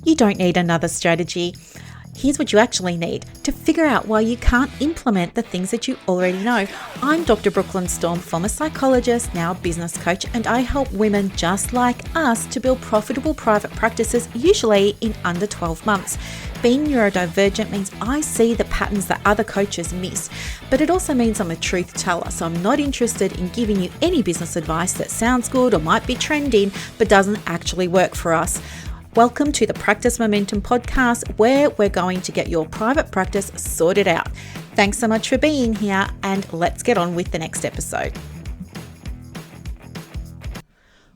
You don't need another strategy. Here's what you actually need to figure out why you can't implement the things that you already know. I'm Dr. Brooklyn Storme, former psychologist, now business coach, and I help women just like us to build profitable private practices, usually in under 12 months. Being neurodivergent means I see the patterns that other coaches miss, but it also means I'm a truth teller, so I'm not interested in giving you any business advice that sounds good or might be trending, but doesn't actually work for us. Welcome to the Practice Momentum podcast, where we're going to get your private practice sorted out. Thanks so much for being here, and let's get on with the next episode.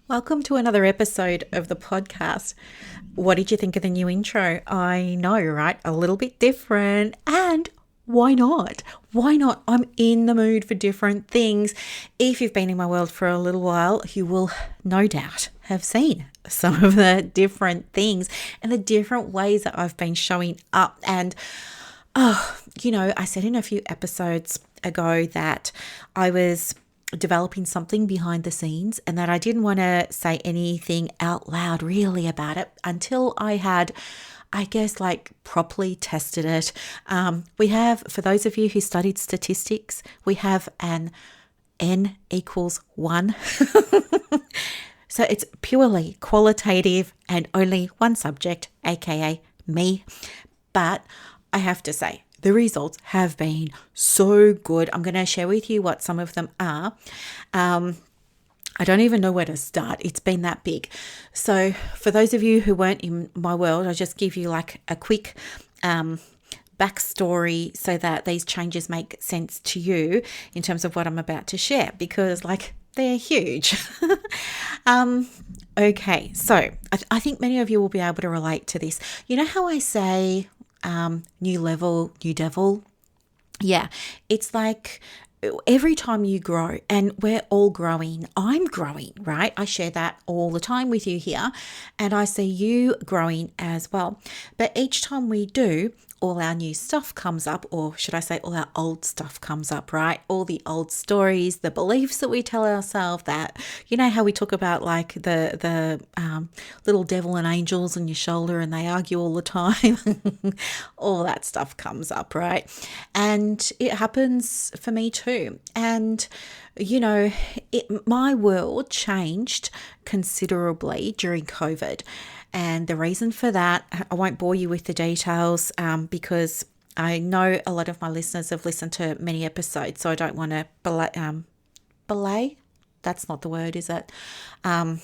Welcome to another episode of the podcast. What did you think of the new intro? I know, right? A little bit different, and why not? Why not? I'm in the mood for different things. If you've been in my world for a little while, you will no doubt have seen some of the different things and the different ways that I've been showing up. And, I said in a few episodes ago that I was developing something behind the scenes and that I didn't want to say anything out loud really about it until I had, properly tested it. We have, for those of you who studied statistics, we have an N equals 1. So it's purely qualitative and only one subject, aka me. But I have to say, the results have been so good. I'm going to share with you what some of them are. I don't even know where to start. It's been that big. So for those of you who weren't in my world, I'll just give you like a quick backstory so that these changes make sense to you in terms of what I'm about to share, because they're huge. Okay, so I think many of you will be able to relate to this. You know how I say new level, new devil? Yeah, it's like every time you grow, and we're all growing, I'm growing, right? I share that all the time with you here, and I see you growing as well. But each time we do, all our new stuff comes up, or should I say all our old stuff comes up, right? All the old stories, the beliefs that we tell ourselves, that, you know how we talk about like the little devil and angels on your shoulder and they argue all the time. All that stuff comes up, right? And it happens for me too. And my world changed considerably during COVID. And the reason for that, I won't bore you with the details because I know a lot of my listeners have listened to many episodes, so I don't want to belay. That's not the word, is it? I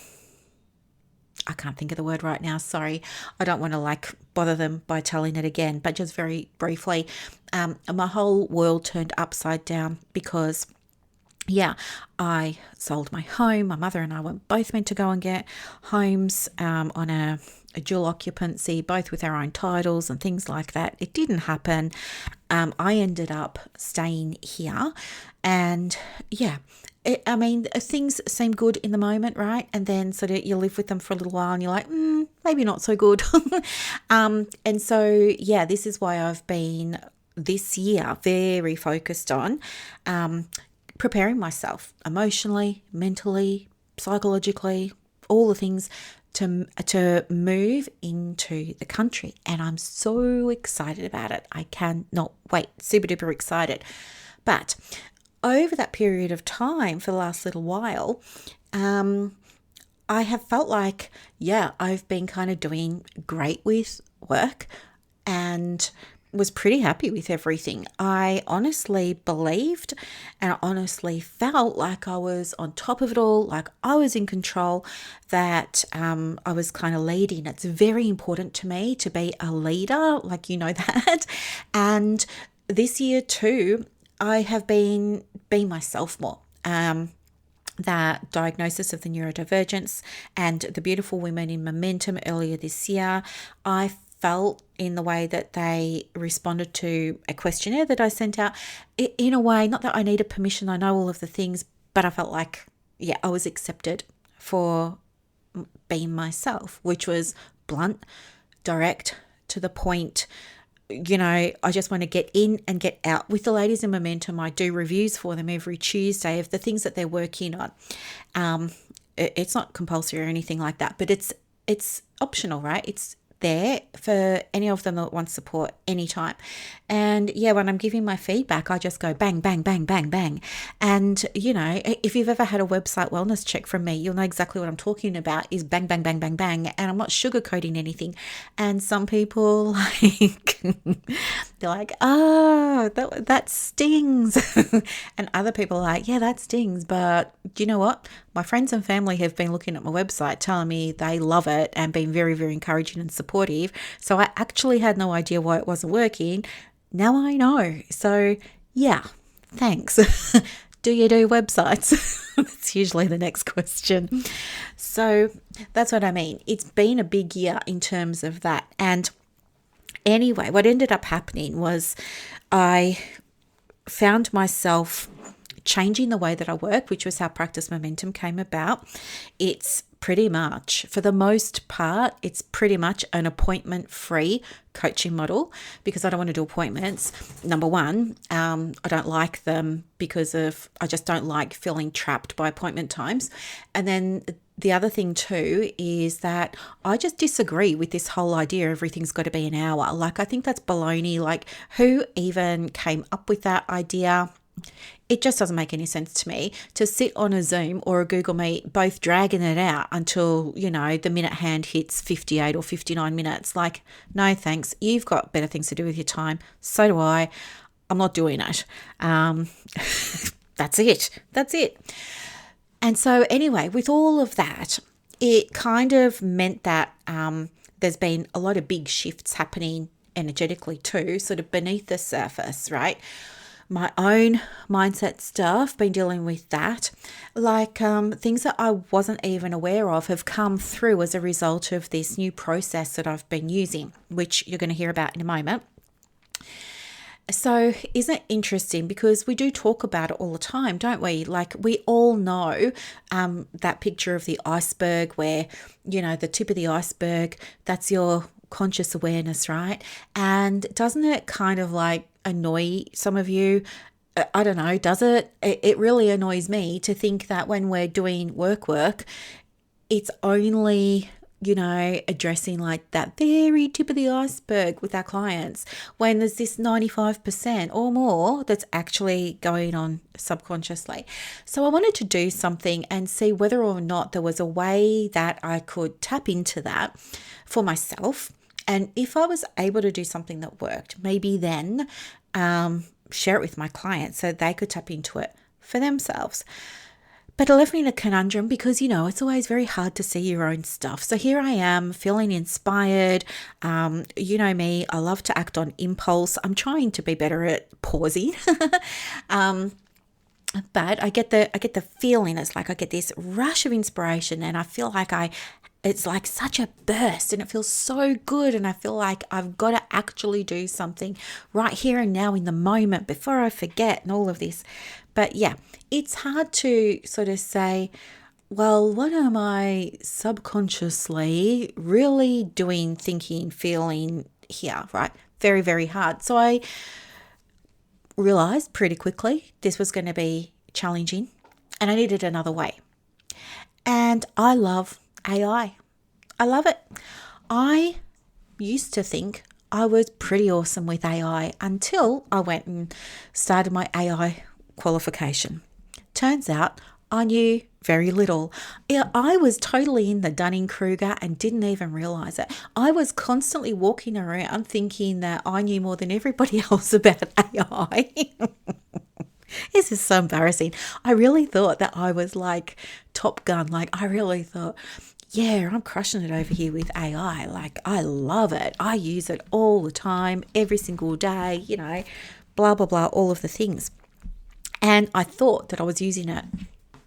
can't think of the word right now. Sorry. I don't want to bother them by telling it again, but just very briefly, my whole world turned upside down because I sold my home. My mother and I were both meant to go and get homes on a dual occupancy, both with our own titles and things like that. It didn't happen. I ended up staying here, and things seem good in the moment, right? And then sort of you live with them for a little while and you're like, maybe not so good. And so, this is why I've been this year very focused on preparing myself emotionally, mentally, psychologically, all the things to move into the country. And I'm so excited about it. I cannot wait. Super duper excited. But over that period of time, for the last little while, I have felt like, I've been kind of doing great with work and was pretty happy with everything. I honestly believed and honestly felt like I was on top of it all, like I was in control, that I was kind of leading. It's very important to me to be a leader, that. And this year too, I have been myself more. That diagnosis of the neurodivergence and the beautiful women in Momentum earlier this year, I felt in the way that they responded to a questionnaire that I sent out, in a way, not that I needed permission, I know all of the things, but I felt like, I was accepted for being myself, which was blunt, direct, to the point. I just want to get in and get out. With the ladies in Momentum, I do reviews for them every Tuesday of the things that they're working on. It's not compulsory or anything like that, but it's optional, right? It's there for any of them that want support anytime. And yeah, when I'm giving my feedback, I just go bang, bang, bang, bang, bang. And, if you've ever had a website wellness check from me, you'll know exactly what I'm talking about is bang, bang, bang, bang, bang. And I'm not sugarcoating anything. And some people they're like, that stings. And other people are like, yeah, that stings. But do you know what? My friends and family have been looking at my website telling me they love it and been very, very encouraging and supportive. So I actually had no idea why it wasn't working. Now I know. So yeah, thanks. Do you do websites? That's usually the next question. So that's what I mean. It's been a big year in terms of that. And anyway, what ended up happening was I found myself changing the way that I work, which was how Practice Momentum came about. It's pretty much, for the most part, it's pretty much an appointment-free coaching model because I don't want to do appointments. Number one, I don't like them because I just don't like feeling trapped by appointment times. And then the other thing too is that I just disagree with this whole idea everything's got to be an hour. Like, I think that's baloney. Like, who even came up with that idea? It just doesn't make any sense to me to sit on a Zoom or a Google Meet, both dragging it out until, the minute hand hits 58 or 59 minutes. Like, no, thanks. You've got better things to do with your time. So do I. I'm not doing it. That's it. That's it. And so anyway, with all of that, it kind of meant that there's been a lot of big shifts happening energetically too, sort of beneath the surface, right? My own mindset stuff, been dealing with that. Like things that I wasn't even aware of have come through as a result of this new process that I've been using, which you're going to hear about in a moment. So isn't it interesting? Because we do talk about it all the time, don't we? Like, we all know that picture of the iceberg where, the tip of the iceberg, that's your conscious awareness, right? And doesn't it kind of like annoy some of you? I don't know, does it? It really annoys me to think that when we're doing work, it's only, addressing like that very tip of the iceberg with our clients when there's this 95% or more that's actually going on subconsciously. So I wanted to do something and see whether or not there was a way that I could tap into that for myself. And if I was able to do something that worked, maybe then share it with my clients so they could tap into it for themselves. But it left me in a conundrum because, it's always very hard to see your own stuff. So here I am feeling inspired. You know me, I love to act on impulse. I'm trying to be better at pausing. But I get the feeling, it's like I get this rush of inspiration and I feel like it's like such a burst and it feels so good. And I feel like I've got to actually do something right here and now in the moment before I forget and all of this. But yeah, it's hard to sort of say, well, what am I subconsciously really doing, thinking, feeling here, right? Very, very hard. So I realized pretty quickly this was going to be challenging and I needed another way. And I love AI. I love it. I used to think I was pretty awesome with AI until I went and started my AI qualification. Turns out I knew very little. Yeah, I was totally in the Dunning-Kruger and didn't even realize it. I was constantly walking around thinking that I knew more than everybody else about AI. This is so embarrassing. I really thought that I was like Top Gun. Like, I really thought, yeah, I'm crushing it over here with AI. Like, I love it. I use it all the time, every single day, blah, blah, blah, all of the things. And I thought that I was using it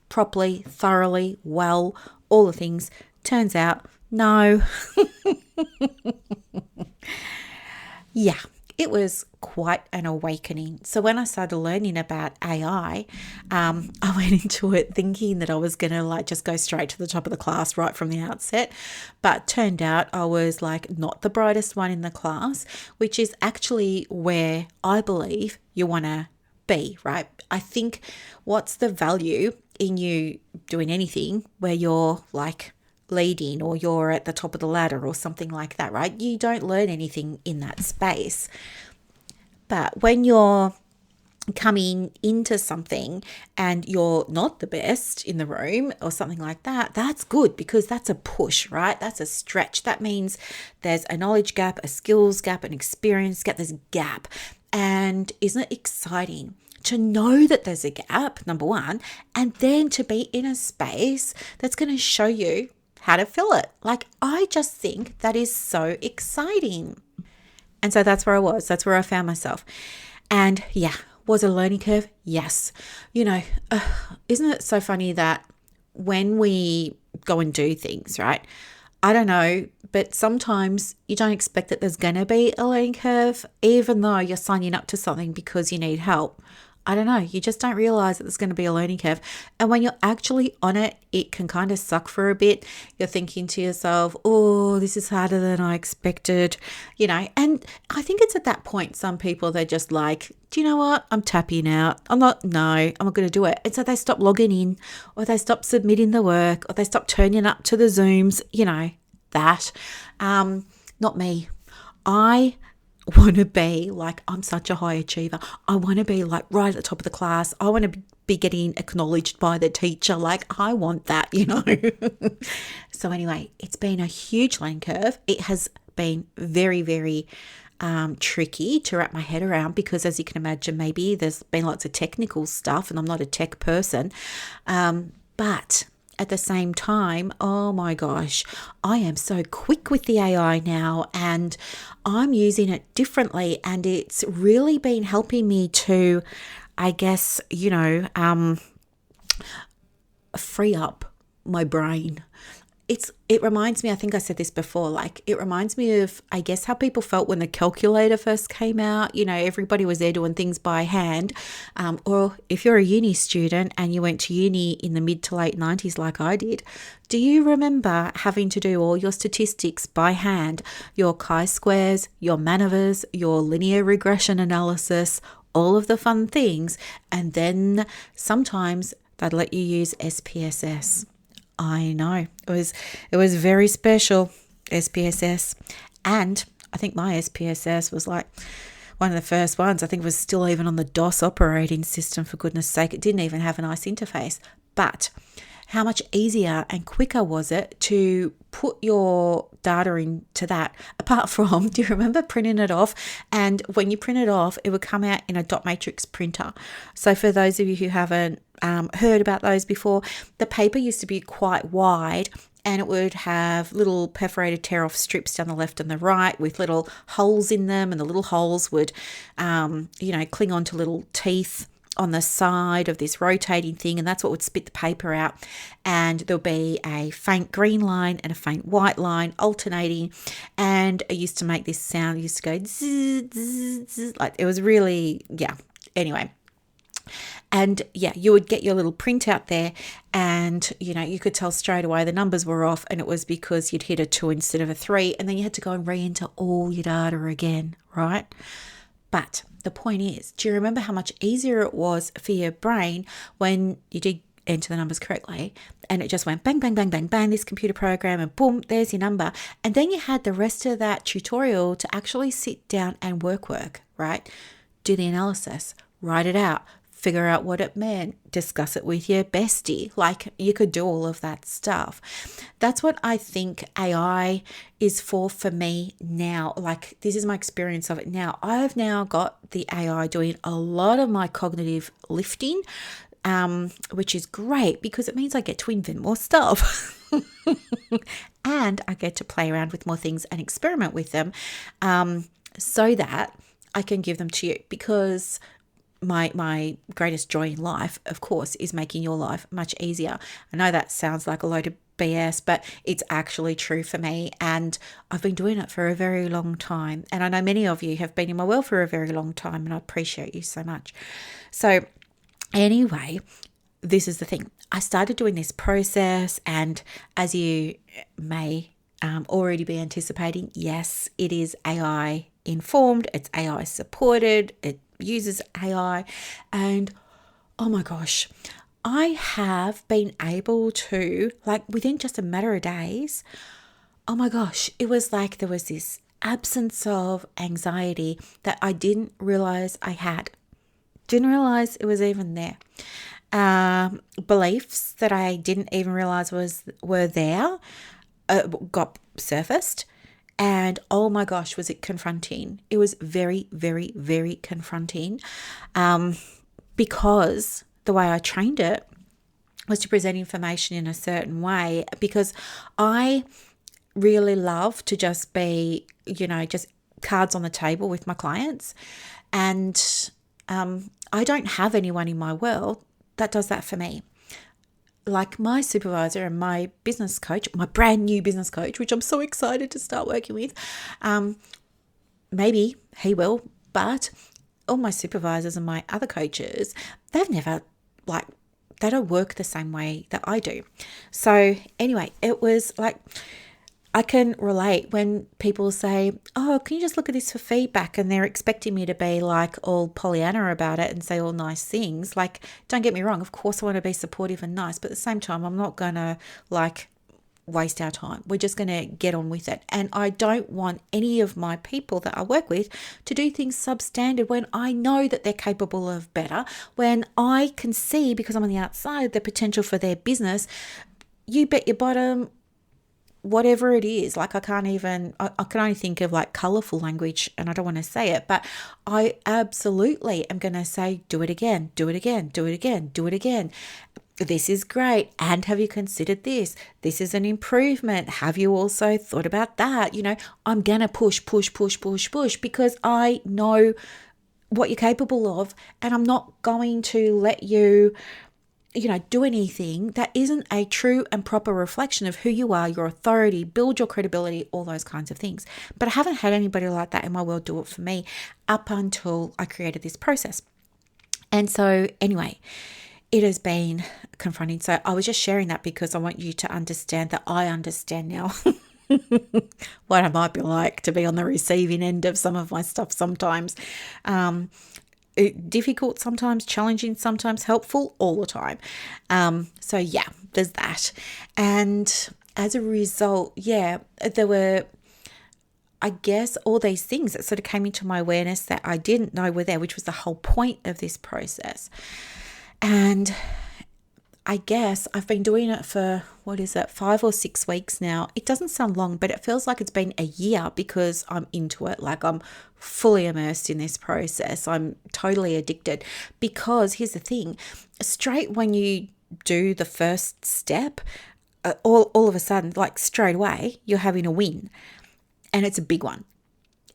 properly, thoroughly, well, all the things. Turns out, no. Yeah, it was quite an awakening. So when I started learning about AI, I went into it thinking that I was going to just go straight to the top of the class right from the outset. But turned out I was not the brightest one in the class, which is actually where I believe you want to be, right? I think what's the value in you doing anything where you're leading or you're at the top of the ladder or something like that, right? You don't learn anything in that space. But when you're coming into something and you're not the best in the room or something like that, that's good because that's a push, right? That's a stretch. That means there's a knowledge gap, a skills gap, an experience gap, there's a gap. And isn't it exciting to know that there's a gap, number one, and then to be in a space that's going to show you how to fill it? Like, I just think that is so exciting. And so that's where I was. That's where I found myself. And yeah, was it a learning curve? Yes. Isn't it so funny that when we go and do things, right? I don't know, but sometimes you don't expect that there's going to be a learning curve, even though you're signing up to something because you need help. I don't know. You just don't realize that there's going to be a learning curve. And when you're actually on it, it can kind of suck for a bit. You're thinking to yourself, oh, this is harder than I expected, And I think it's at that point, some people, they're just like, do you know what? I'm tapping out. I'm not going to do it. And so they stop logging in, or they stop submitting the work, or they stop turning up to the Zooms, that. Not me. I want to be like, I'm such a high achiever. I want to be like right at the top of the class. I want to be getting acknowledged by the teacher. Like, I want that, So anyway, it's been a huge learning curve. It has been very, very tricky to wrap my head around because, as you can imagine, maybe there's been lots of technical stuff and I'm not a tech person. But at the same time, oh my gosh, I am so quick with the AI now and I'm using it differently, and it's really been helping me to, I guess, free up my brain. It reminds me, I think I said this before, like it reminds me of, I guess, how people felt when the calculator first came out. Everybody was there doing things by hand. Or if you're a uni student and you went to uni in the mid to late 90s like I did, do you remember having to do all your statistics by hand, your chi-squares, your MANOVAs, your linear regression analysis, all of the fun things, and then sometimes they'd let you use SPSS. I know. It was very special, SPSS. And I think my SPSS was like one of the first ones. I think it was still even on the DOS operating system, for goodness sake. It didn't even have a nice interface. But how much easier and quicker was it to put your data into that, apart from, do you remember printing it off? And when you print it off, it would come out in a dot matrix printer. So for those of you who haven't heard about those before, the paper used to be quite wide and it would have little perforated tear-off strips down the left and the right with little holes in them, and the little holes would, cling onto little teeth on the side of this rotating thing, and that's what would spit the paper out. And there'll be a faint green line and a faint white line alternating, and it used to make this sound. It used to go zzz, zzz, zzz, like it was really, anyway. And you would get your little print out there, and you could tell straight away the numbers were off, and it was because you'd hit a 2 instead of a 3, and then you had to go and re-enter all your data again, right? But the point is, do you remember how much easier it was for your brain when you did enter the numbers correctly and it just went bang, bang, bang, bang, bang, this computer program, and boom, there's your number. And then you had the rest of that tutorial to actually sit down and work, right? Do the analysis, write it out, figure out what it meant, discuss it with your bestie. Like, you could do all of that stuff. That's what I think AI is for me now. Like, this is my experience of it now. I've now got the AI doing a lot of my cognitive lifting, which is great because it means I get to invent more stuff. And I get to play around with more things and experiment with them, so that I can give them to you, because my greatest joy in life, of course, is making your life much easier. I know that sounds like a load of BS, but it's actually true for me, and I've been doing it for a very long time. And I know many of you have been in my world for a very long time, and I appreciate you so much. So anyway, this is the thing. I started doing this process, and as you may already be anticipating, yes, it is AI informed, it's AI supported, it uses AI, and oh my gosh, I have been able to, like within just a matter of days, oh my gosh, it was like there was this absence of anxiety that I didn't realize I had. Didn't realize it was even there. Beliefs that I didn't even realize were there got surfaced. And oh my gosh, was it confronting. It was very, very, very confronting because the way I trained it was to present information in a certain way, because I really love to just be, just cards on the table with my clients. And I don't have anyone in my world that does that for me. Like my supervisor and my business coach, my brand new business coach, which I'm so excited to start working with. Maybe he will, but all my supervisors and my other coaches, they've never they don't work the same way that I do. So anyway, it was like, I can relate when people say, oh, can you just look at this for feedback? And they're expecting me to be like all Pollyanna about it and say all nice things. Like, don't get me wrong. Of course, I want to be supportive and nice, but at the same time, I'm not going to waste our time. We're just going to get on with it. And I don't want any of my people that I work with to do things substandard when I know that they're capable of better, when I can see, because I'm on the outside, the potential for their business. You bet your bottom, whatever it is, like I can only think of like colorful language, and I don't want to say it, but I absolutely am going to say, do it again, do it again, do it again, do it again. This is great. And have you considered this? This is an improvement. Have you also thought about that? I'm going to push, because I know what you're capable of, and I'm not going to let you do anything that isn't a true and proper reflection of who you are, your authority, build your credibility, all those kinds of things. But I haven't had anybody like that in my world do it for me up until I created this process. And so anyway, it has been confronting. So I was just sharing that because I want you to understand that I understand now what it might be like to be on the receiving end of some of my stuff sometimes. Difficult sometimes, challenging sometimes, helpful all the time. So yeah, there's that. And as a result, there were, I guess, all these things that sort of came into my awareness that I didn't know were there, which was the whole point of this process. And I guess I've been doing it for, 5 or 6 weeks now. It doesn't sound long, but it feels like it's been a year because I'm into it. Like I'm fully immersed in this process. I'm totally addicted because here's the thing, straight when you do the first step, all of a sudden, like straight away, you're having a win, and it's a big one.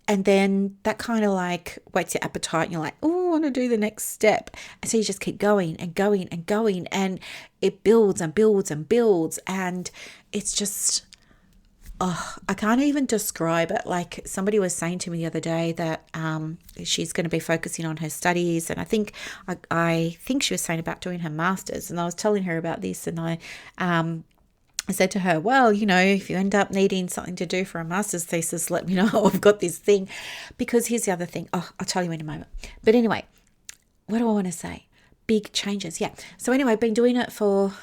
And then that kind of like whets your appetite and you're like, oh, I want to do the next step. And so you just keep going and going and going, and it builds and builds and builds. And it's just, I can't even describe it. Like somebody was saying to me the other day that she's going to be focusing on her studies. And I think she was saying about doing her master's. And I was telling her about this, and I said to her, well, if you end up needing something to do for a master's thesis, let me know. I've got this thing. Because here's the other thing. I'll tell you in a moment. But anyway, what do I want to say? Big changes. Yeah. So anyway, I've been doing it for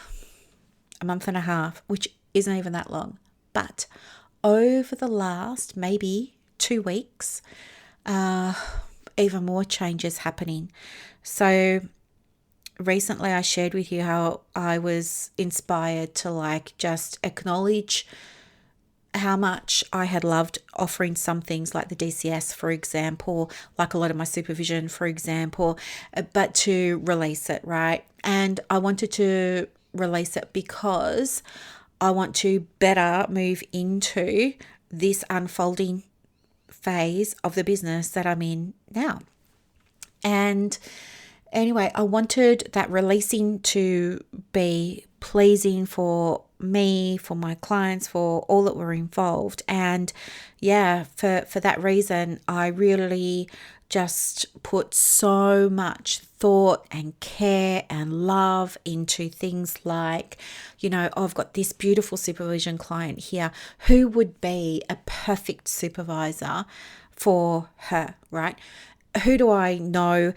a month and a half, which isn't even that long. But over the last maybe 2 weeks, even more changes happening. So recently I shared with you how I was inspired to just acknowledge how much I had loved offering some things like the DCS, for example, like a lot of my supervision, for example, but to release it, right? And I wanted to release it because I want to better move into this unfolding phase of the business that I'm in now. And anyway, I wanted that releasing to be pleasing for me, for my clients, for all that were involved. And for that reason, I really just put so much thought and care and love into things like, I've got this beautiful supervision client here who would be a perfect supervisor for her, right? Who do I know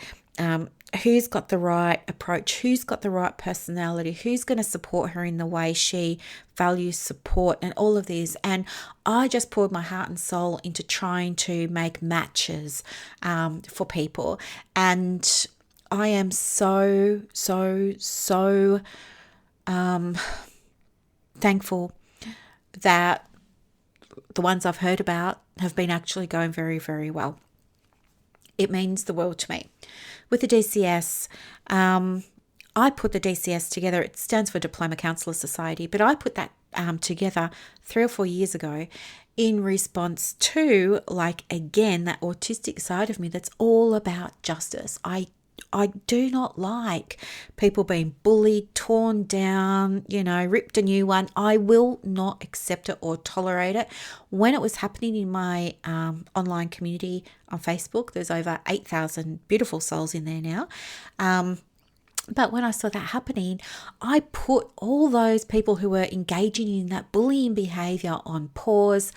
who's got the right approach, who's got the right personality, who's going to support her in the way she values support and all of these. And I just poured my heart and soul into trying to make matches for people. And I am so thankful that the ones I've heard about have been actually going very, very well. It means the world to me. With the DCS, I put the DCS together. It stands for Diploma Counsellor Society, but I put that together 3 or 4 years ago in response to, again, that autistic side of me that's all about justice. I do not like people being bullied, torn down, ripped a new one. I will not accept it or tolerate it. When it was happening in my online community on Facebook, there's over 8,000 beautiful souls in there now. But when I saw that happening, I put all those people who were engaging in that bullying behaviour on pause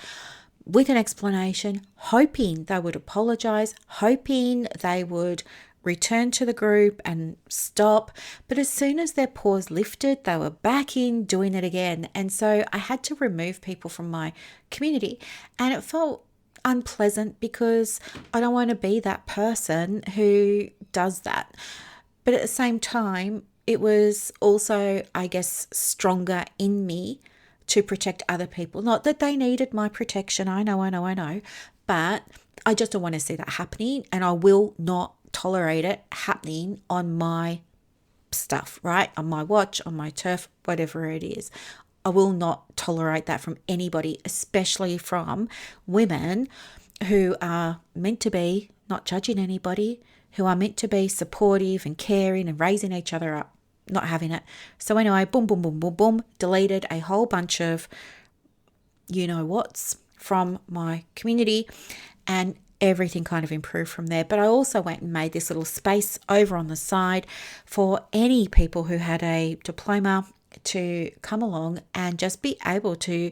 with an explanation, hoping they would apologise, hoping they would return to the group and stop. But as soon as their pause lifted, they were back in doing it again. And so I had to remove people from my community. And it felt unpleasant because I don't want to be that person who does that. But at the same time, it was also, I guess, stronger in me to protect other people. Not that they needed my protection. I know. But I just don't want to see that happening. And I will not tolerate it happening on my stuff, right? On my watch, on my turf, whatever it is. I will not tolerate that from anybody, especially from women who are meant to be not judging anybody, who are meant to be supportive and caring and raising each other up, not having it. So anyway, boom, deleted a whole bunch of you-know-whats from my community, and everything kind of improved from there. But I also went and made this little space over on the side for any people who had a diploma to come along and just be able to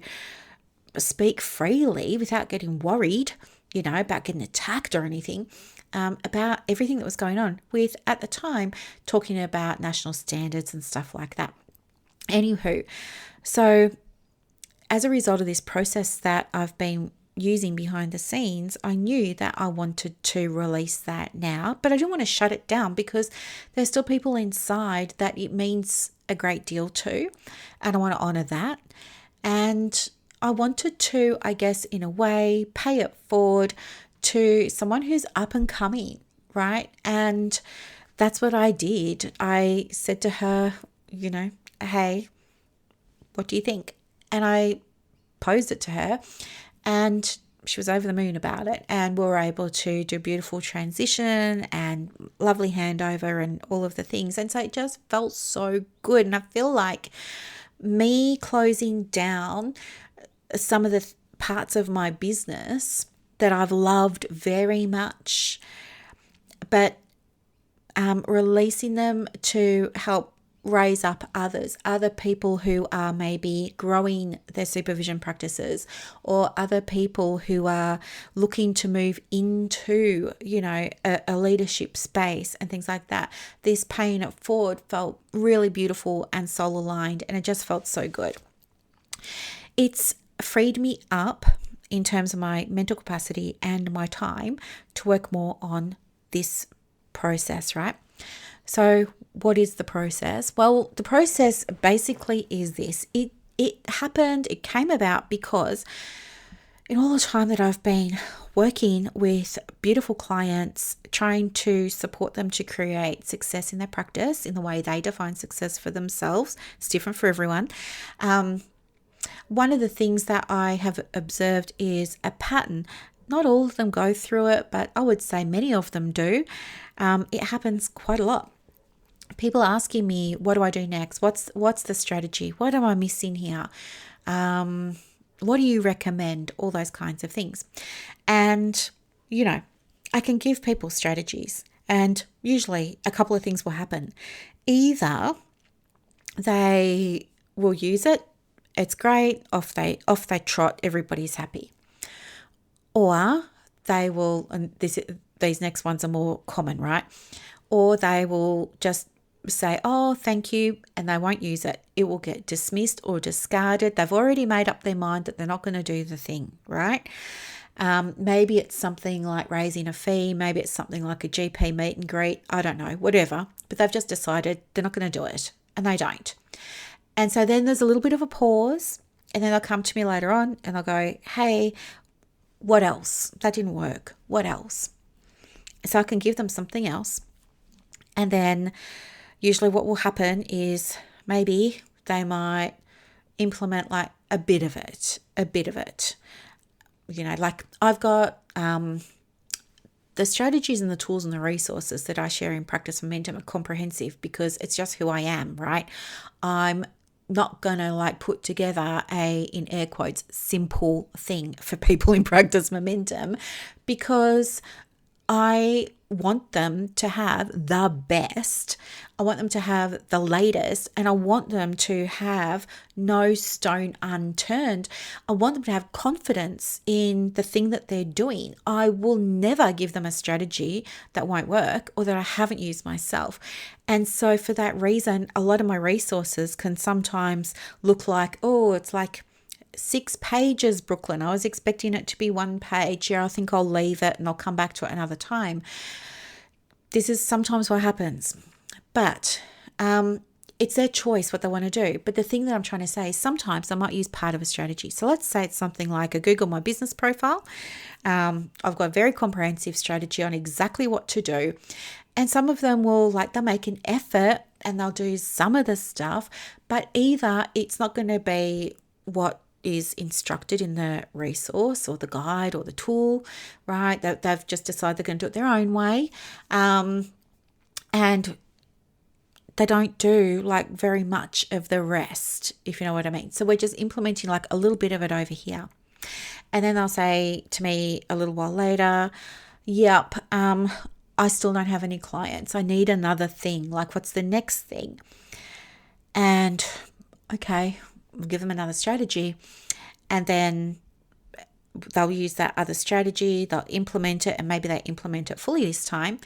speak freely without getting worried, about getting attacked or anything, about everything that was going on with, at the time, talking about national standards and stuff like that. Anywho, so as a result of this process that I've been using behind the scenes, I knew that I wanted to release that now, but I didn't want to shut it down because there's still people inside that it means a great deal to, and I want to honor that. And I wanted to, I guess, in a way, pay it forward to someone who's up and coming, right? And that's what I did. I said to her, hey, what do you think? And I posed it to her, and she was over the moon about it, and we were able to do a beautiful transition and lovely handover and all of the things. And so it just felt so good. And I feel like me closing down some of the parts of my business that I've loved very much, but releasing them to help raise up other people who are maybe growing their supervision practices, or other people who are looking to move into, a leadership space and things like that. This paying it forward felt really beautiful and soul aligned, and it just felt so good. It's freed me up in terms of my mental capacity and my time to work more on this process, right? So what is the process? Well, the process basically is this. It happened, it came about because in all the time that I've been working with beautiful clients, trying to support them to create success in their practice in the way they define success for themselves. It's different for everyone. One of the things that I have observed is a pattern. Not all of them go through it, but I would say many of them do. It happens quite a lot. People asking me, what do I do next? What's the strategy? What am I missing here? What do you recommend? All those kinds of things. And, I can give people strategies, and usually a couple of things will happen. Either they will use it, it's great, off they trot, everybody's happy. Or they will, and these next ones are more common, right? or they will just say, oh, thank you, and they won't use it. It will get dismissed or discarded. They've already made up their mind that they're not going to do the thing, right? Maybe it's something like raising a fee. Maybe it's something like a GP meet and greet. I don't know, whatever. But they've just decided they're not going to do it, and they don't. And so then there's a little bit of a pause, and then they'll come to me later on and they'll go, hey, what else? That didn't work. What else? So I can give them something else. And then usually what will happen is maybe they might implement like a bit of it. You know, like I've got the strategies and the tools and the resources that I share in Practice Momentum are comprehensive because it's just who I am, right? I'm not going to like put together a, in air quotes, simple thing for people in Practice Momentum because I want them to have the best. I want them to have the latest, and I want them to have no stone unturned. I want them to have confidence in the thing that they're doing. I will never give them a strategy that won't work or that I haven't used myself. And so for that reason, a lot of my resources can sometimes look like, oh, it's like 6 pages, Brooklyn. I was expecting it to be 1 page. Yeah, I think I'll leave it and I'll come back to it another time. This is sometimes what happens, but it's their choice what they want to do. But the thing that I'm trying to say is sometimes I might use part of a strategy. So let's say it's something like a Google My Business profile. I've got a very comprehensive strategy on exactly what to do. And some of them will they'll make an effort and they'll do some of the stuff, but either it's not going to be what is instructed in the resource or the guide or the tool, right? They've just decided they're going to do it their own way. And they don't do very much of the rest, if you know what I mean. So we're just implementing a little bit of it over here. And then they'll say to me a little while later, yep, I still don't have any clients. I need another thing. What's the next thing? And okay, we'll give them another strategy, and then they'll use that other strategy, they'll implement it, and maybe they implement it fully this time.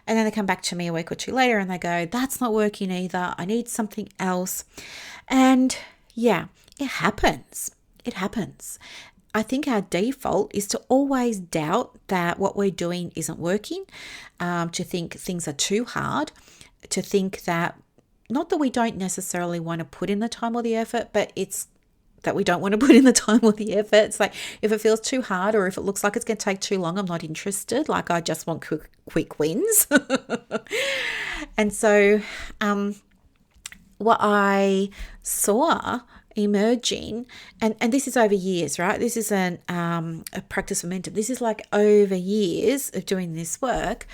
And then they come back to me a week or two later and they go, that's not working either. I need something else. And yeah, it happens. It happens. I think our default is to always doubt that what we're doing isn't working, to think things are too hard, to think that not that we don't necessarily want to put in the time or the effort, but it's that we don't want to put in the time or the effort. It's if it feels too hard or if it looks like it's going to take too long, I'm not interested. I just want quick wins. And so what I saw emerging, and this is over years, right? This isn't a Practice Momentum. This is over years of doing this work.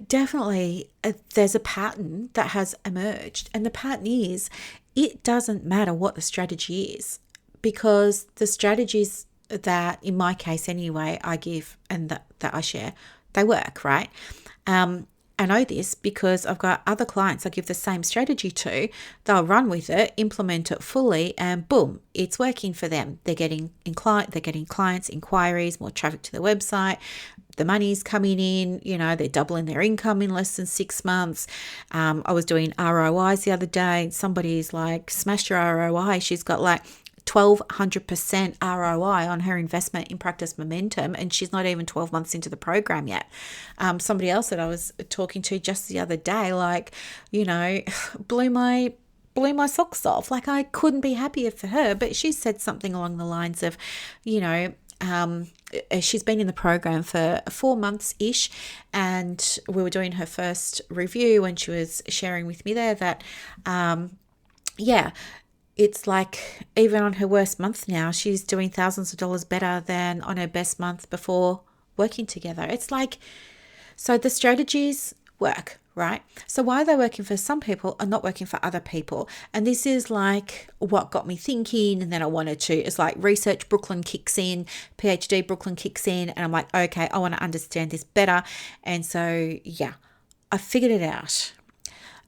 Definitely there's a pattern that has emerged, and the pattern is it doesn't matter what the strategy is, because the strategies that, in my case anyway, I give and that I share, they work, right? I know this because I've got other clients I give the same strategy to. They'll run with it, implement it fully, and boom, it's working for them. They're getting clients, inquiries, more traffic to their website. The money's coming in, they're doubling their income in less than 6 months. I was doing ROIs the other day. Somebody's smashed her ROI. She's got 1,200% ROI on her investment in Practice Momentum, and she's not even 12 months into the program yet. Somebody else that I was talking to just the other day, blew my socks off. I couldn't be happier for her, but she said something along the lines of, she's been in the program for 4 months-ish, and we were doing her first review, and she was sharing with me there that, it's even on her worst month now, she's doing thousands of dollars better than on her best month before working together. It's so the strategies work, right? So why they're working for some people are not working for other people. And this is what got me thinking. And then I wanted to, it's research Brooklyn kicks in, PhD Brooklyn kicks in. And I'm okay, I want to understand this better. And so, I figured it out.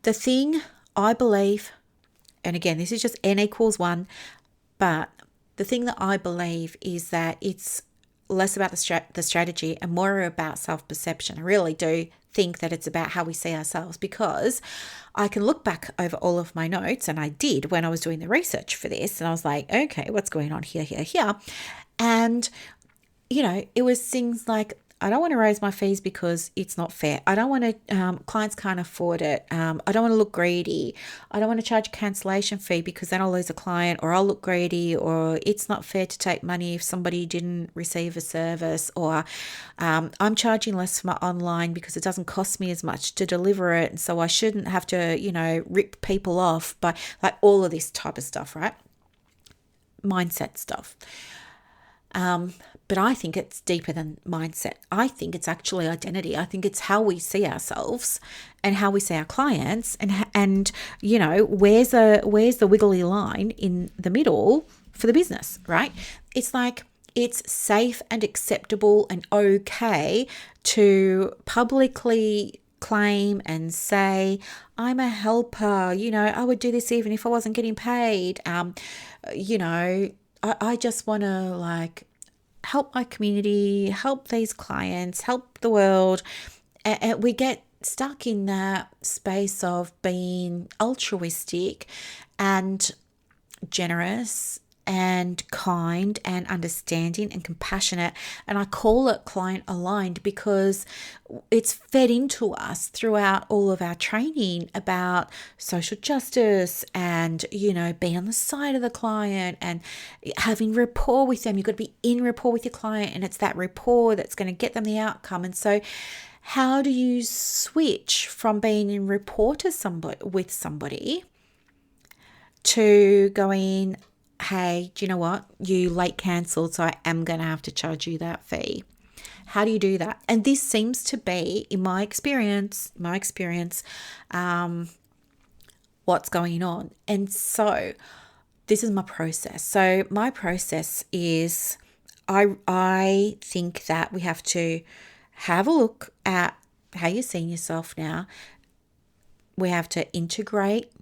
The thing I believe, and again, this is just n = 1, but the thing that I believe is that it's less about the strategy and more about self-perception. I really do think that it's about how we see ourselves, because I can look back over all of my notes, and I did when I was doing the research for this, and I was like, okay, what's going on here, here, here? And, it was things like, I don't want to raise my fees because it's not fair. I don't want to, clients can't afford it. I don't want to look greedy. I don't want to charge a cancellation fee because then I'll lose a client, or I'll look greedy, or it's not fair to take money if somebody didn't receive a service, or I'm charging less for my online because it doesn't cost me as much to deliver it. And so I shouldn't have to, rip people off by like all of this type of stuff, right? Mindset stuff. But I think it's deeper than mindset. I think it's actually identity. I think it's how we see ourselves and how we see our clients, and where's the wiggly line in the middle for the business, right? It's like, it's safe and acceptable and okay to publicly claim and say, I'm a helper, I would do this even if I wasn't getting paid. I just want to help my community, help these clients, help the world. And we get stuck in that space of being altruistic and generous and kind and understanding and compassionate. And I call it client aligned because it's fed into us throughout all of our training about social justice and, being on the side of the client and having rapport with them. You've got to be in rapport with your client, and it's that rapport that's going to get them the outcome. And so how do you switch from being in rapport with somebody to going, hey, do you know what? You late cancelled, so I am going to have to charge you that fee. How do you do that? And this seems to be, in my experience, what's going on. And so this is my process. So my process is, I think that we have to have a look at how you're seeing yourself now. We have to integrate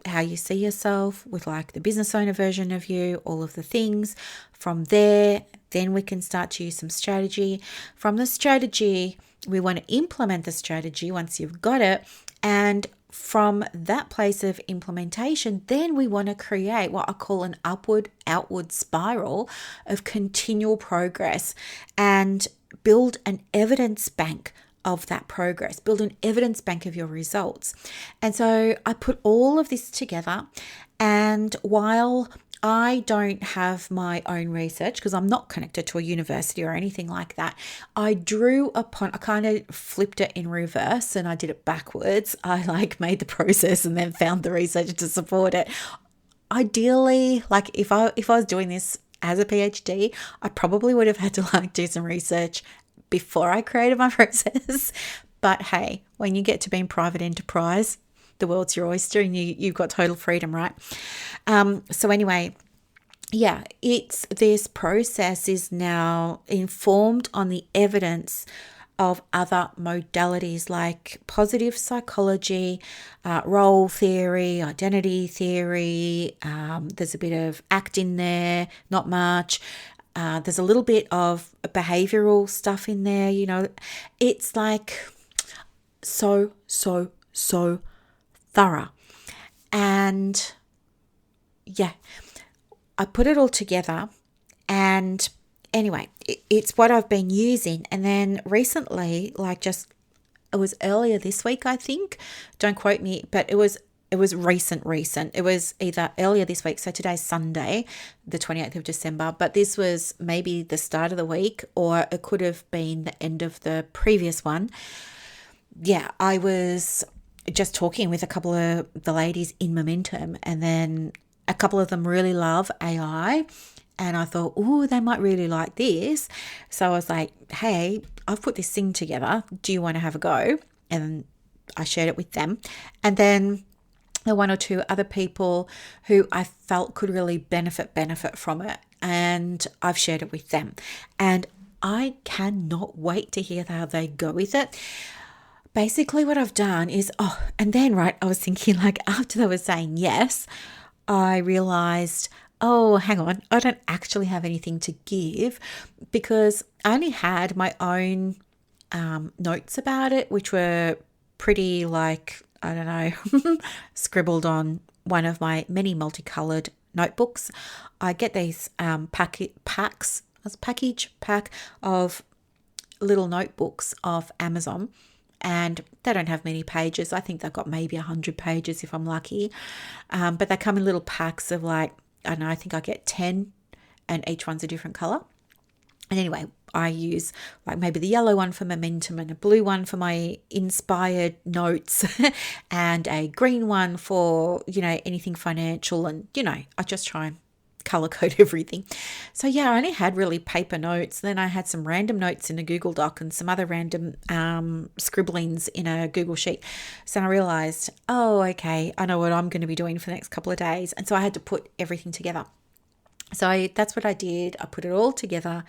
how you see yourself with the business owner version of you, all of the things. From there, then we can start to use some strategy. From the strategy, we want to implement the strategy once you've got it. And from that place of implementation, then we want to create what I call an upward-outward spiral of continual progress and build an evidence bank of that progress, build an evidence bank of your results. And so I put all of this together, and while I don't have my own research because I'm not connected to a university or anything like that, I kind of flipped it in reverse and I did it backwards. I made the process and then found the research to support it. Ideally, if I was doing this as a PhD, I probably would have had to do some research before I created my process. But hey, when you get to being private enterprise, the world's your oyster and you've got total freedom, right? So anyway, yeah, this process is now informed on the evidence of other modalities like positive psychology, role theory, identity theory. There's a bit of ACT in there, not much. There's a little bit of behavioral stuff in there. It's so thorough. And yeah, I put it all together, and anyway, it's what I've been using. And then recently, it was earlier this week, I think, don't quote me, but it was recent. It was either earlier this week, so today's Sunday, the 28th of December, but this was maybe the start of the week, or it could have been the end of the previous one. Yeah, I was just talking with a couple of the ladies in Momentum, and then a couple of them really love AI, and I thought, oh, they might really like this. So I was like, hey, I've put this thing together. Do you want to have a go? And I shared it with them. And then the one or two other people who I felt could really benefit from it, and I've shared it with them. And I cannot wait to hear how they go with it. Basically what I've done is, and then, right, I was thinking after they were saying yes, I realized, hang on, I don't actually have anything to give, because I only had my own notes about it, which were pretty like, I don't know, scribbled on one of my many multicolored notebooks. I get these package pack of little notebooks off Amazon, and they don't have many pages. I think they've got maybe 100 pages if I'm lucky. But they come in little packs of like, I don't know, I think I get 10, and each one's a different color. And anyway, I use like maybe the yellow one for momentum and a blue one for my inspired notes and a green one for, anything financial. And, I just try and color code everything. So yeah, I only had really paper notes. Then I had some random notes in a Google Doc and some other random scribblings in a Google Sheet. So I realized, oh, okay, I know what I'm going to be doing for the next couple of days. And so I had to put everything together. So that's what I did. I put it all together.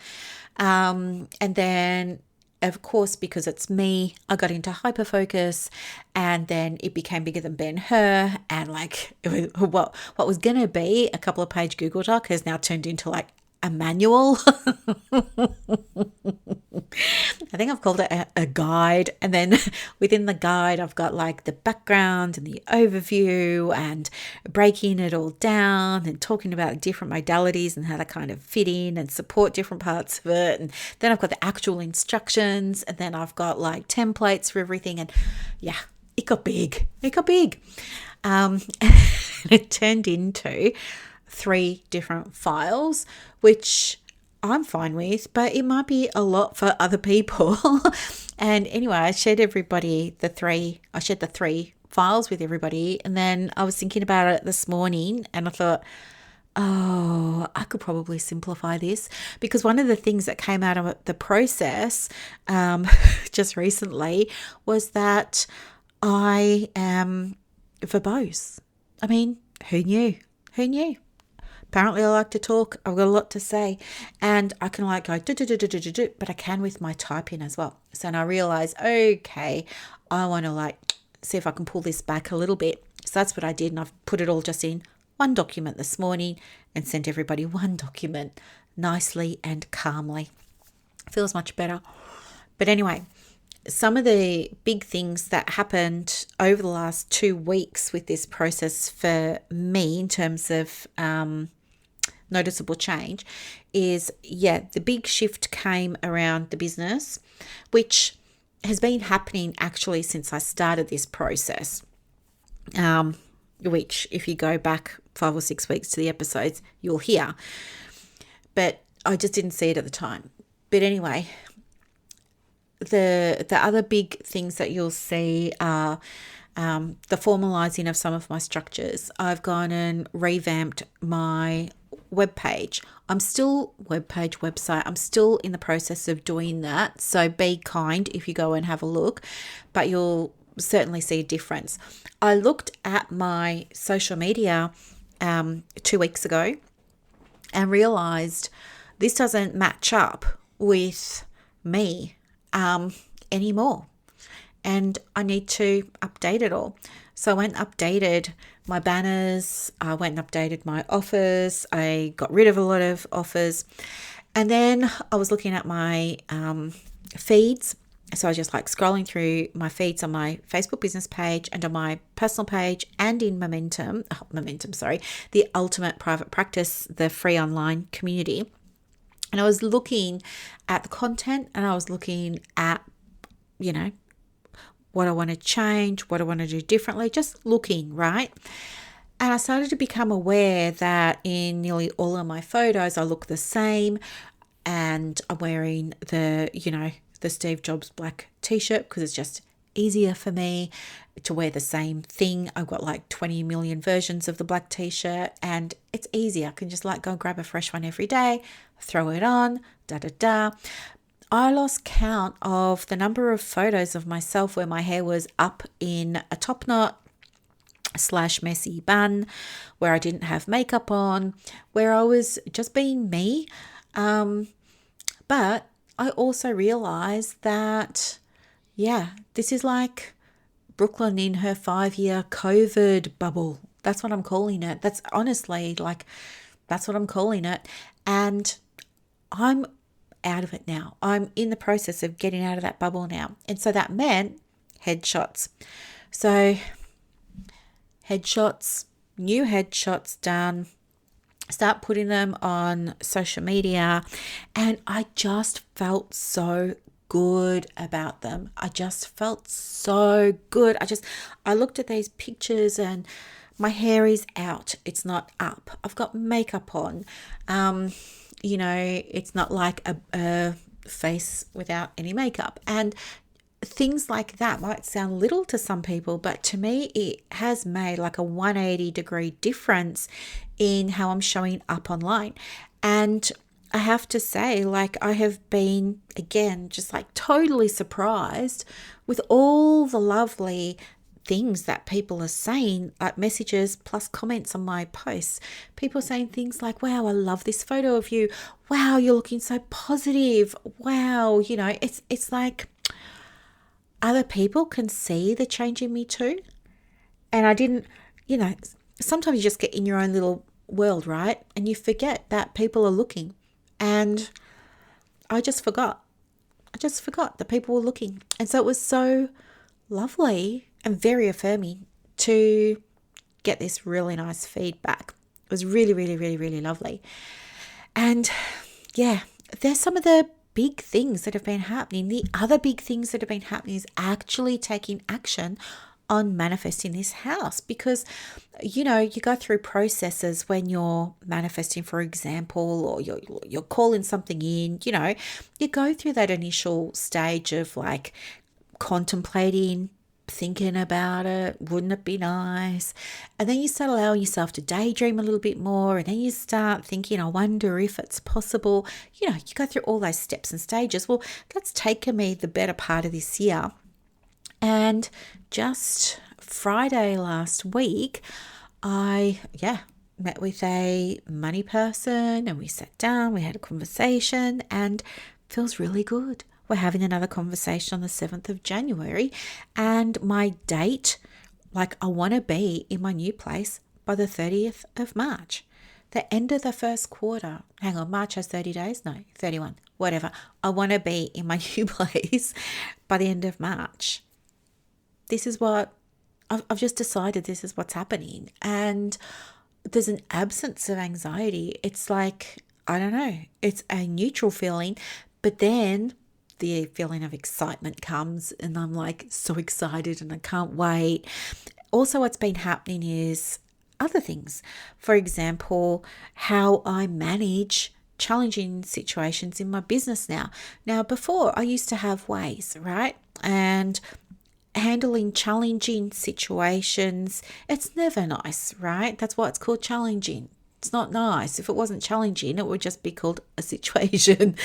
And then, of course, because it's me, I got into hyperfocus, and then it became bigger than Ben-Hur. And like what was going to be a couple of page Google Doc has now turned into like a manual. I think I've called it a guide. And then within the guide, I've got like the background and the overview and breaking it all down and talking about different modalities and how they kind of fit in and support different parts of it. And then I've got the actual instructions, and then I've got like templates for everything. And yeah, it got big. And it turned into 3 different files, which I'm fine with, but it might be a lot for other people. And anyway, I shared the 3 files with everybody. And then I was thinking about it this morning, and I thought, oh, I could probably simplify this, because one of the things that came out of the process just recently was that I am verbose. I mean, who knew? Apparently I like to talk. I've got a lot to say, and I can like go do, but I can with my typing as well. So now I realize, okay, I want to like see if I can pull this back a little bit. So that's what I did, and I've put it all just in one document this morning and sent everybody one document nicely and calmly. Feels much better. But anyway, some of the big things that happened over the last 2 weeks with this process for me in terms of noticeable change is, the big shift came around the business, which has been happening actually since I started this process, which if you go back 5 or 6 weeks to the episodes, you'll hear. But I just didn't see it at the time. But anyway, the other big things that you'll see are the formalizing of some of my structures. I've gone and revamped my webpage. I'm still website. I'm still in the process of doing that. So be kind if you go and have a look, but you'll certainly see a difference. I looked at my social media 2 weeks ago and realized this doesn't match up with me anymore, and I need to update it all. So I went and updated my banners, I went and updated my offers, I got rid of a lot of offers, and then I was looking at my feeds. So I was just like scrolling through my feeds on my Facebook business page and on my personal page and in the Ultimate Private Practice, the free online community. And I was looking at the content, and I was looking at, what I want to change, what I want to do differently, just looking, right? And I started to become aware that in nearly all of my photos, I look the same, and I'm wearing the Steve Jobs black t-shirt because it's just easier for me to wear the same thing. I've got like 20 million versions of the black t-shirt, and it's easy. I can just like go grab a fresh one every day, throw it on, I lost count of the number of photos of myself where my hair was up in a top knot / messy bun, where I didn't have makeup on, where I was just being me. But I also realized that, this is like Brooklyn in her 5-year COVID bubble. That's what I'm calling it. That's honestly that's what I'm calling it. And I'm out of it now. I'm in the process of getting out of that bubble now. And so that meant headshots. So headshots, new headshots done, start putting them on social media. And I just felt so good about them. I just felt so good. I looked at these pictures and my hair is out. It's not up. I've got makeup on. It's not like a face without any makeup. And things like that might sound little to some people, but to me, it has made like a 180-degree difference in how I'm showing up online. And I have to say, like, I have been, again, just like totally surprised with all the lovely things that people are saying, like messages plus comments on my posts. People saying things like, wow, I love this photo of you. Wow, you're looking so positive. Wow, it's like other people can see the change in me too. And I didn't, sometimes you just get in your own little world, right? And you forget that people are looking. And I just forgot that people were looking. And so it was so lovely and very affirming to get this really nice feedback. It was really, really, really, really lovely. And yeah, there's some of the big things that have been happening. The other big things that have been happening is actually taking action on manifesting this house, because you go through processes when you're manifesting, for example, or you're calling something in. You go through that initial stage of like contemplating, thinking about it, wouldn't it be nice? And then you start allowing yourself to daydream a little bit more, and then you start thinking, I wonder if it's possible. You go through all those steps and stages. Well, that's taken me the better part of this year. And just Friday last week, I met with a money person, and we sat down, we had a conversation, and it feels really good. We're having another conversation on the 7th of January, and my date, like, I want to be in my new place by the 30th of March, the end of the first quarter. Hang on, March has 30 days? No, 31, whatever. I want to be in my new place by the end of March. This is what I've just decided, this is what's happening. And there's an absence of anxiety. It's like, I don't know, it's a neutral feeling, but then the feeling of excitement comes, and I'm like so excited and I can't wait. Also, what's been happening is other things. For example, how I manage challenging situations in my business now. Now, before I used to have ways, right? And handling challenging situations, it's never nice, right? That's why it's called challenging. It's not nice. If it wasn't challenging, it would just be called a situation.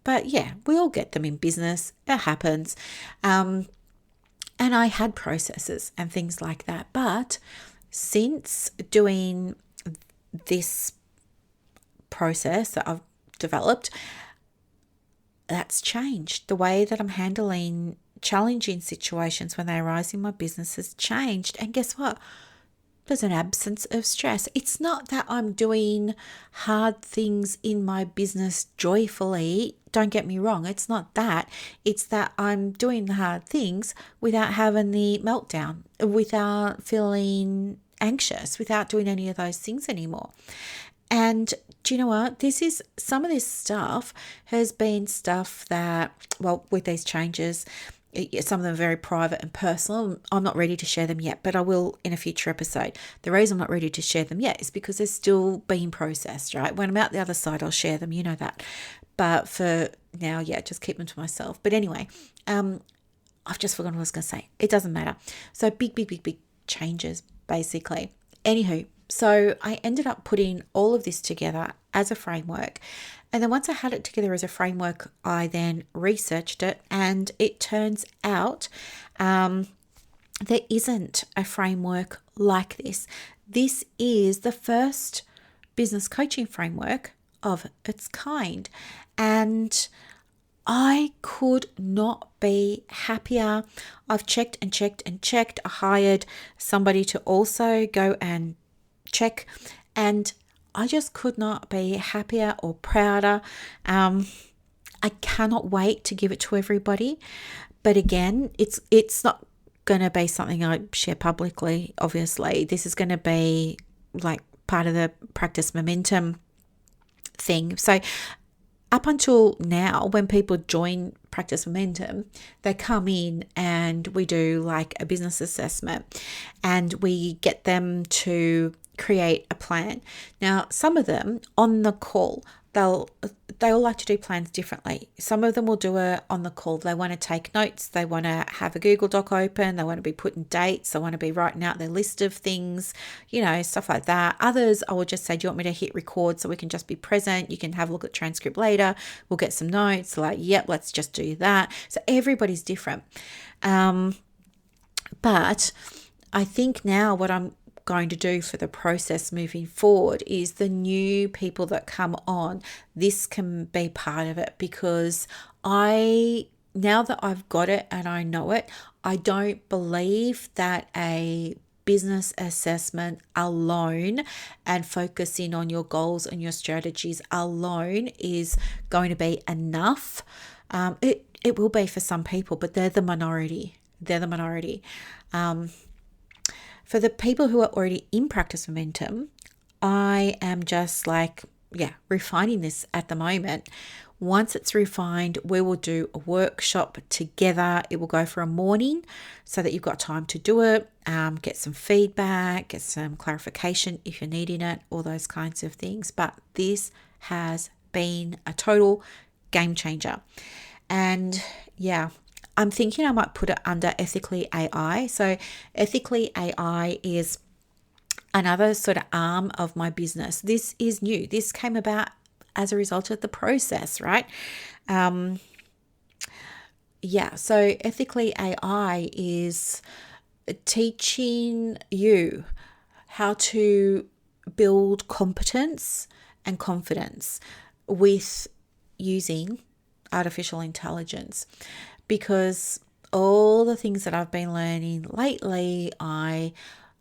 But yeah, we all get them in business. It happens. And I had processes and things like that. But since doing this process that I've developed, that's changed. The way that I'm handling challenging situations when they arise in my business has changed. And guess what? There's an absence of stress. It's not that I'm doing hard things in my business joyfully. Don't get me wrong. It's not that. It's that I'm doing the hard things without having the meltdown, without feeling anxious, without doing any of those things anymore. And do you know what? Some of this stuff has been stuff that, well, with these changes, some of them are very private and personal. I'm not ready to share them yet, but I will in a future episode. The reason I'm not ready to share them yet is because they're still being processed, right? When I'm out the other side, I'll share them, you know that. But for now, just keep them to myself. But anyway, I've just forgotten what I was going to say. It doesn't matter. So big changes, basically. Anywho, so I ended up putting all of this together as a framework. And then once I had it together as a framework, I then researched it, and it turns out there isn't a framework like this. This is the first business coaching framework of its kind. And I could not be happier. I've checked and checked and checked. I hired somebody to also go and check, and I just could not be happier or prouder. I cannot wait to give it to everybody. But again, it's not going to be something I share publicly, obviously. This is going to be like part of the practice momentum thing. So up until now, when people join Practice Momentum, they come in and we do like a business assessment and we get them to create a plan. Now, some of them on the call, they all like to do plans differently. Some of them will do it on the call. They want to take notes. They want to have a Google Doc open. They want to be putting dates. They want to be writing out their list of things, stuff like that. Others, I will just say, do you want me to hit record so we can just be present? You can have a look at transcript later. We'll get some notes. Like, yep, let's just do that. So everybody's different. But I think now what I'm going to do for the process moving forward is the new people that come on, this can be part of it, because now that I've got it and I know it, I don't believe that a business assessment alone and focusing on your goals and your strategies alone is going to be enough. It will be for some people, but they're the minority. For the people who are already in Practice Momentum, I am just refining this at the moment. Once it's refined, we will do a workshop together. It will go for a morning so that you've got time to do it, get some feedback, get some clarification if you're needing it, all those kinds of things. But this has been a total game changer. And I'm thinking I might put it under Ethically AI. So Ethically AI is another sort of arm of my business. This is new. This came about as a result of the process, right? So Ethically AI is teaching you how to build competence and confidence with using artificial intelligence. Because all the things that I've been learning lately, I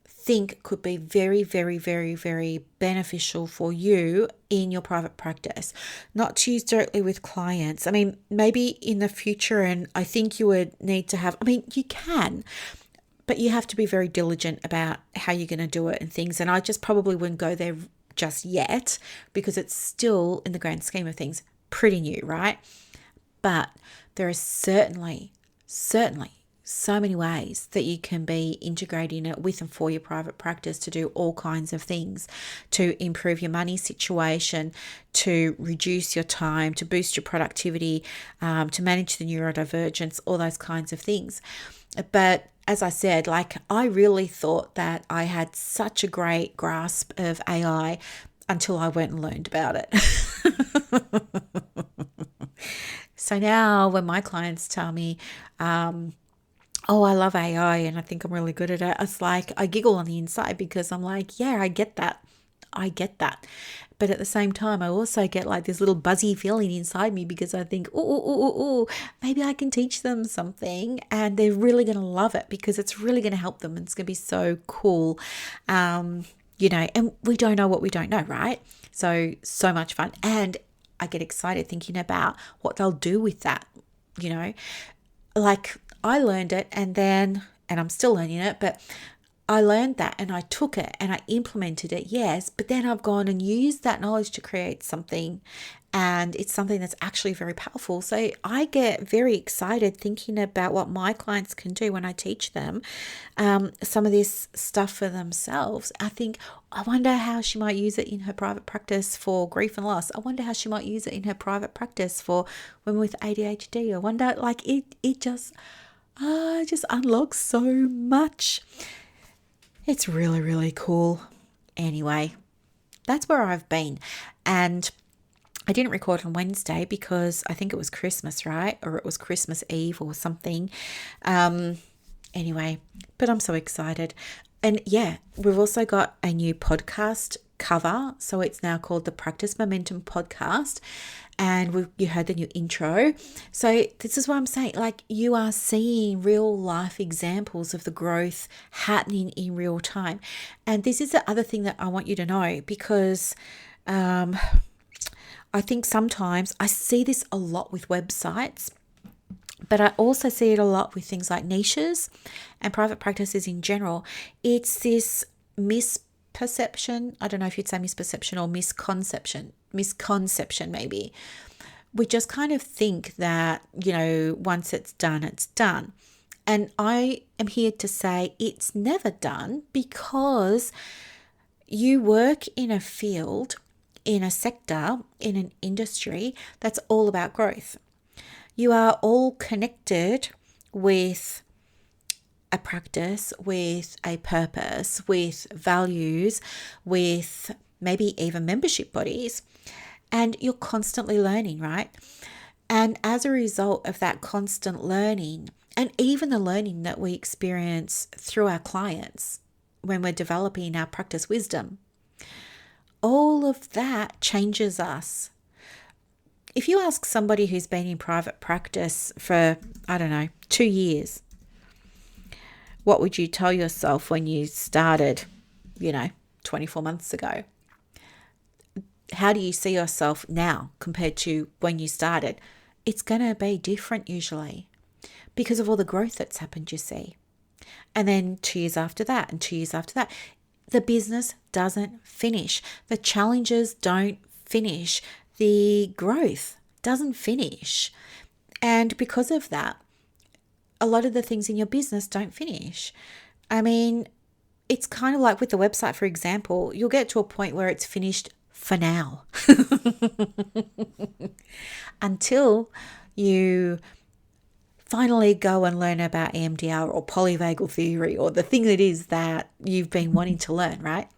think could be very, very, very, very beneficial for you in your private practice. Not to use directly with clients. I mean, maybe in the future, and I think you would need to have, you can, but you have to be very diligent about how you're going to do it and things. And I just probably wouldn't go there just yet because it's still, in the grand scheme of things, pretty new, right? But there are certainly so many ways that you can be integrating it with and for your private practice to do all kinds of things, to improve your money situation, to reduce your time, to boost your productivity, to manage the neurodivergence, all those kinds of things. But as I said, I really thought that I had such a great grasp of AI until I went and learned about it. So now when my clients tell me, I love AI and I think I'm really good at it, it's like I giggle on the inside because I'm like, yeah, I get that. But at the same time, I also get like this little buzzy feeling inside me because I think, maybe I can teach them something and they're really going to love it because it's really going to help them and it's going to be so cool. And we don't know what we don't know, right? So much fun. And I get excited thinking about what they'll do with that, Like I learned it and I'm still learning it, but I learned that and I took it and I implemented it, yes, but then I've gone and used that knowledge to create something and it's something that's actually very powerful. So I get very excited thinking about what my clients can do when I teach them some of this stuff for themselves. I think, I wonder how she might use it in her private practice for grief and loss. I wonder how she might use it in her private practice for women with ADHD. I wonder, it just unlocks so much. It's really, really cool. Anyway, that's where I've been. And I didn't record on Wednesday because I think it was Christmas, right? Or it was Christmas Eve or something. Anyway, but I'm so excited. And yeah, we've also got a new podcast cover. So it's now called the Practice Momentum Podcast. And you heard the new intro. So this is what I'm saying. You are seeing real life examples of the growth happening in real time. And this is the other thing that I want you to know because I I think sometimes I see this a lot with websites, but I also see it a lot with things like niches and private practices in general. It's this misperception. I don't know if you'd say misperception or misconception maybe. We just kind of think that, once it's done, it's done. And I am here to say it's never done, because you work in a field, in a sector, in an industry that's all about growth. You are all connected with a practice, with a purpose, with values, with maybe even membership bodies, and you're constantly learning, right? And as a result of that constant learning, and even the learning that we experience through our clients when we're developing our practice wisdom, all of that changes us. If you ask somebody who's been in private practice for, 2 years, what would you tell yourself when you started, 24 months ago? How do you see yourself now compared to when you started? It's going to be different usually, because of all the growth that's happened, you see. And then 2 years after that, and 2 years after that, the business doesn't finish. The challenges don't finish. The growth doesn't finish. And because of that, a lot of the things in your business don't finish. I mean, it's kind of like with the website, for example, you'll get to a point where it's finished for now. Until you finally go and learn about EMDR or polyvagal theory or the thing that is that you've been wanting to learn, right?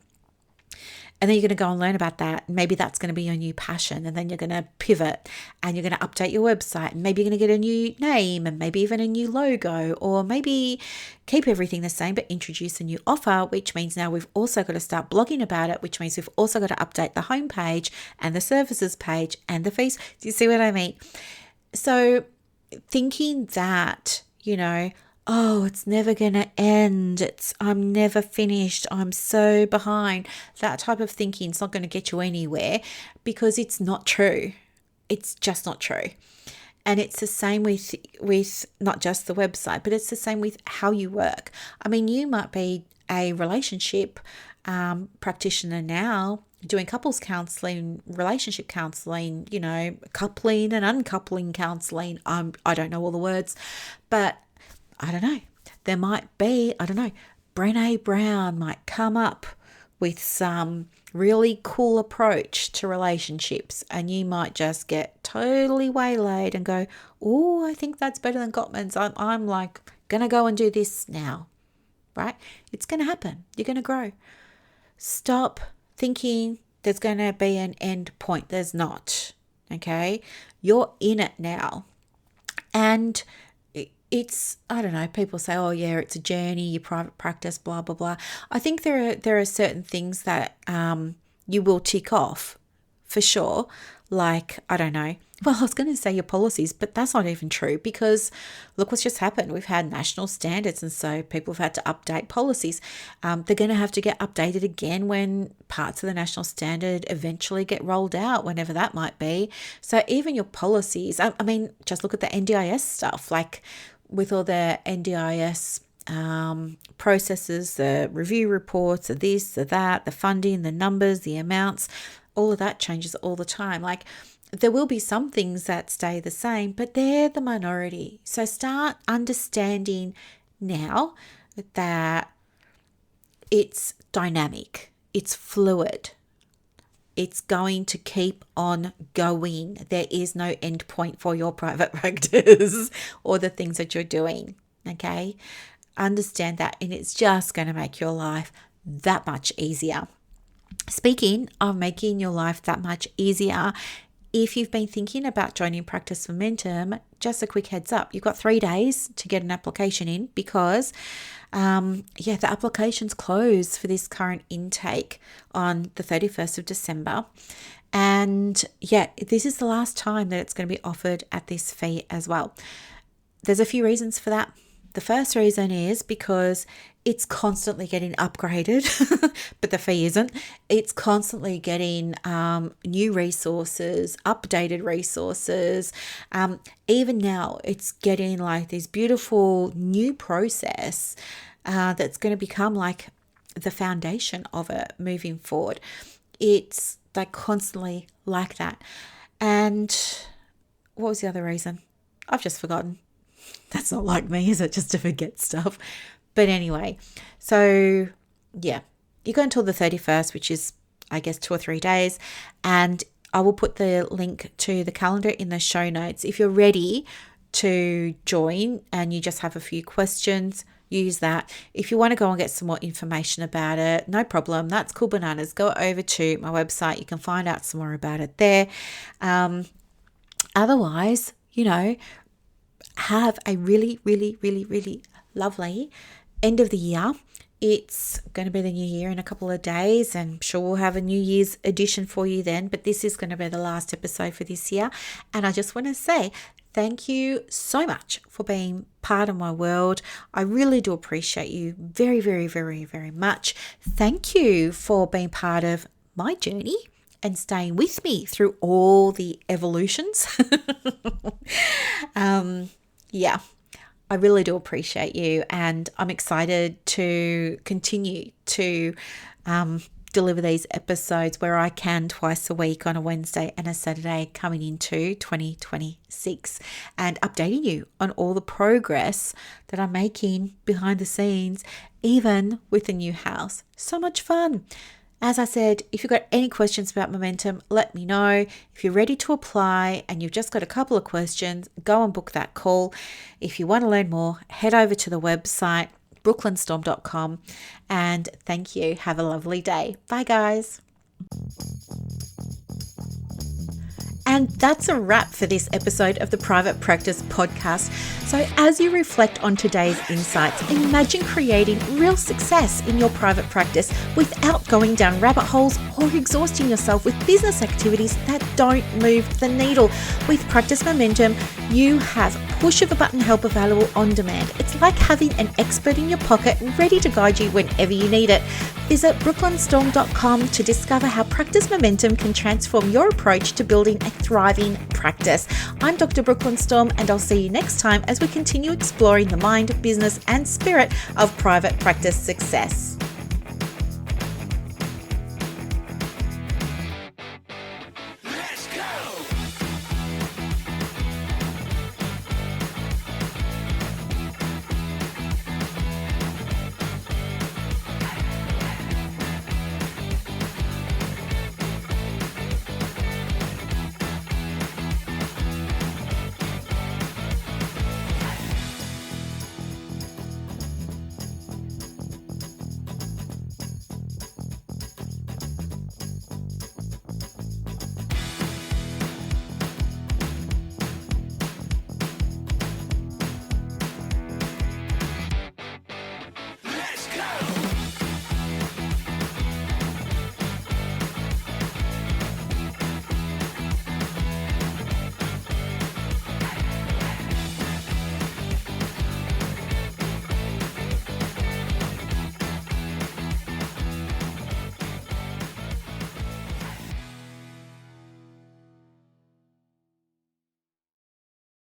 And then you're going to go and learn about that. Maybe that's going to be your new passion. And then you're going to pivot and you're going to update your website. And maybe you're going to get a new name and maybe even a new logo, or maybe keep everything the same but introduce a new offer, which means now we've also got to start blogging about it, which means we've also got to update the homepage and the services page and the fees. Do you see what I mean? So thinking that, oh, it's never going to end. I'm never finished. I'm so behind. That type of thinking is not going to get you anywhere, because it's not true. It's just not true. And it's the same with not just the website, but it's the same with how you work. I mean, you might be a relationship practitioner now, doing couples counseling, relationship counseling, coupling and uncoupling counseling. I don't know all the words, but I don't know. There might be, Brené Brown might come up with some really cool approach to relationships, and you might just get totally waylaid and go, oh, I think that's better than Gottman's. I'm like going to go and do this now, right? It's going to happen. You're going to grow. Stop thinking there's going to be an end point. There's not, okay? You're in it now. And it's, people say, oh yeah, it's a journey, your private practice, blah, blah, blah. I think there are certain things that you will tick off for sure. Like, well, I was going to say your policies, but that's not even true, because look what's just happened. We've had national standards, and so people have had to update policies. They're going to have to get updated again when parts of the national standard eventually get rolled out, whenever that might be. So even your policies, just look at the NDIS stuff, like with all the NDIS processes, the review reports, the this, the that, the funding, the numbers, the amounts, all of that changes all the time. Like, there will be some things that stay the same, but they're the minority. So start understanding now that it's dynamic, it's fluid, it's going to keep on going. There is no end point for your private practice or the things that you're doing, okay? Understand that, and it's just going to make your life that much easier. Speaking of making your life that much easier, if you've been thinking about joining Practice Momentum, just a quick heads up, you've got 3 days to get an application in, because the applications close for this current intake on the 31st of December. And this is the last time that it's going to be offered at this fee as well. There's a few reasons for that. The first reason is because it's constantly getting upgraded, but the fee isn't. It's constantly getting new resources, updated resources. Even now, it's getting like this beautiful new process that's going to become like the foundation of it moving forward. It's like constantly like that. And what was the other reason? I've just forgotten. That's not like me, is it? Just to forget stuff. But anyway, so yeah, you go until the 31st, which is, I guess, 2 or 3 days. And I will put the link to the calendar in the show notes. If you're ready to join and you just have a few questions, use that. If you want to go and get some more information about it, no problem. That's cool bananas. Go over to my website. You can find out some more about it there. Otherwise, have a really, really, really, really lovely end of the year. It's going to be the new year in a couple of days, and I'm sure we'll have a New Year's edition for you then. But this is going to be the last episode for this year. And I just want to say thank you so much for being part of my world. I really do appreciate you very, very, very, very much. Thank you for being part of my journey and staying with me through all the evolutions. Yeah, I really do appreciate you, and I'm excited to continue to deliver these episodes where I can twice a week on a Wednesday and a Saturday coming into 2026, and updating you on all the progress that I'm making behind the scenes, even with the new house. So much fun. As I said, if you've got any questions about momentum, let me know. If you're ready to apply and you've just got a couple of questions, go and book that call. If you want to learn more, head over to the website, brooklynstorme.com. And thank you. Have a lovely day. Bye, guys. And that's a wrap for this episode of the Private Practice Podcast. So as you reflect on today's insights, imagine creating real success in your private practice without going down rabbit holes or exhausting yourself with business activities that don't move the needle. With Practice Momentum, you have push of a button help available on demand. It's like having an expert in your pocket ready to guide you whenever you need it. Visit brooklynstorme.com to discover how Practice Momentum can transform your approach to building a thriving practice. I'm Dr. Brooklyn Storme, and I'll see you next time as we continue exploring the mind, business, and spirit of private practice success.